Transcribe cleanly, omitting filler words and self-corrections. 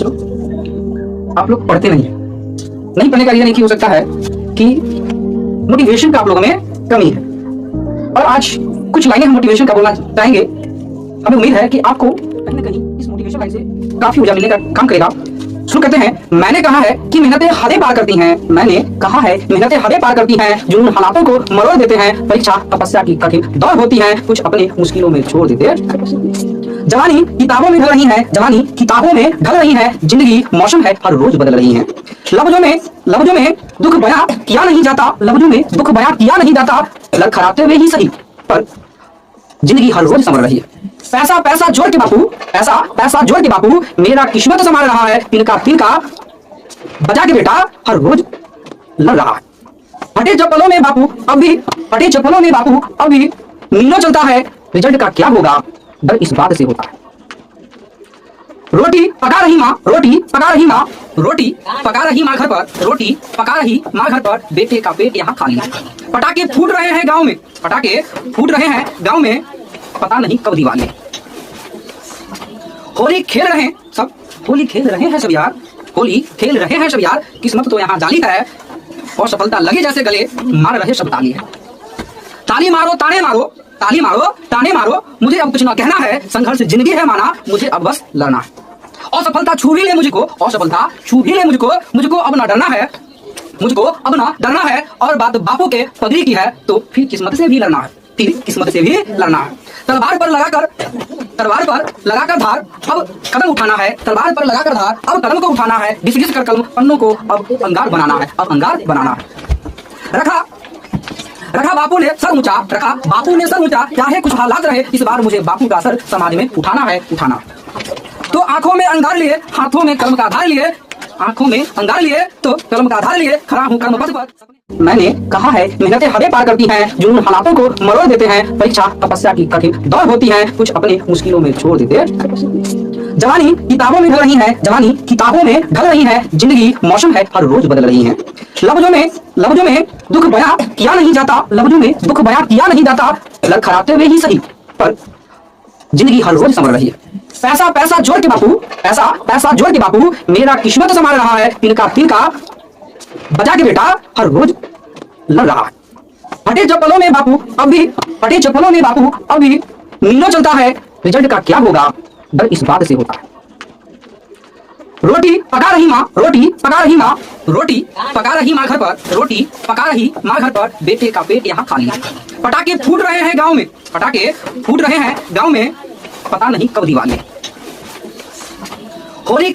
चलो, आप लोग पढ़ते नहीं पढ़ने का रीजन एक ही हो सकता है कि मोटिवेशन का आप लोगों में कमी है। और आज कुछ लाइनें हम मोटिवेशन का बोलना चाहेंगे। हमें उम्मीद है कि आपको कहीं ना कहीं इस मोटिवेशन लाइन से काफी ऊर्जा मिलने का काम करेगा। शुरू करते हैं। मैंने कहा है कि मेहनतें हदें पार करती हैं। मैंने कहा है मेहनतें हदें पार करती हैं, जुनून हालातों को मरोड़ देते हैं। परीक्षा तपस्या की कठिन दौड़ होती है, कुछ अपने मुश्किलों में छोड़ देते हैं। जवानी किताबों में ढल रही है, जवानी किताबों में ढल रही है, जिंदगी मौसम है, हर रोज बदल रही है। लफ्जों में दुख बयां किया नहीं जाता, लफ्जों में दुख बयां किया नहीं जाता, लड़खड़ाते हुए ही सही, पर जिंदगी हर रोज संवर रही है। पैसा जोड़ के बापू, पैसा जोड़ के बापू, मेरा किस्मत संभाल रहा है। तिनका बजा के बेटा हर रोज लड़ रहा है। फटे चप्पलों में बापू अभी, फटे चप्पलों में बापू अभी मीलों चलता है, रिजल्ट का क्या होगा डर इस बात से होता है। रोटी पका रही माँ, रोटी पका रही माँ, रोटी पका रही माँ घर पर, रोटी पका रही माँ घर पर, बेटे का पेट यहाँ खाली है। पटाखे फूट रहे हैं गांव में, पटाखे फूट रहे हैं गांव में, पता नहीं कब दिवाली। होली खेल रहे हैं सब, होली खेल रहे हैं सब यार, होली खेल रहे हैं सब यार। किस्मत तो यहाँ जाली है और सफलता लगे जैसे गले मार रहे सब ताली है। ताली मारो ताने मारो, ताली मारो ताने मारो, मुझे अब कुछ ना कहना है, संघर्ष जिंदगी है माना, मुझे अब बस लड़ना है। और सफलता छू भी ले मुझको, और सफलता छू भी ले मुझको अब ना डरना है, मुझको अब ना डरना है। और बात बापू के पगड़ी की है तो फिर किस्मत से भी लड़ना है, फिर किस्मत से भी लड़ना है। तलवार पर लगाकर धार अब कदम उठाना है, तलवार पर लगाकर धार अब कदम को उठाना है, घिस घिस कर कलम पन्नों को अब अंगार बनाना है, अब अंगार बनाना है। रखा बापू ने सर ऊंचा, रखा बापू ने सर ऊंचा, चाहे कुछ हालात रहे, इस बार मुझे बापू का सर समाज में उठाना है, उठाना। तो आंखों में अंगार लिए, हाथों में कलम का आधार लिए, आंखों में अंगार लिए तो कलम का आधार लिए, खड़ा हूं कर्म पथ पर। मैंने कहा है मेहनतें हदें पार करती हैं, जुनून हालातों को मरोड़ देते हैं। परीक्षा तपस्या की कठिन दौड़ होती है, कुछ अपने मुश्किलों में छोड़ देते हैं। जवानी किताबों में ढल रही है, जवानी किताबों में ढल रही है, जिंदगी मौसम है, हर रोज बदल रही है। लफ्जों में दुख बयां किया नहीं जाता, लफ्जों में दुख बयां किया नहीं जाता, लड़खड़ाते हुए ही सही, पर जिंदगी हर रोज संवर रही है। पैसा जोड़ के बापू, पैसा जोड़ के बापू, मेरा किस्मत संभाल रहा है। तिनका बजा के बेटा हर रोज लड़ रहा है। फटे चप्पलों में बापू अभी, फटे चप्पलों में बापू अभी मीलों चलता है, रिजल्ट का क्या होगा डर इस बात से होता है। रोटी पका रही माँ, रोटी पका रही माँ, रोटी पका रही माँ घर पर, रोटी पका रही माँ घर पर, बेटे का पेट यहाँ खाली है। पटाखे फूट रहे हैं गांव में, पटाखे फूट रहे हैं गांव में, पता नहीं कब दिवाली। होली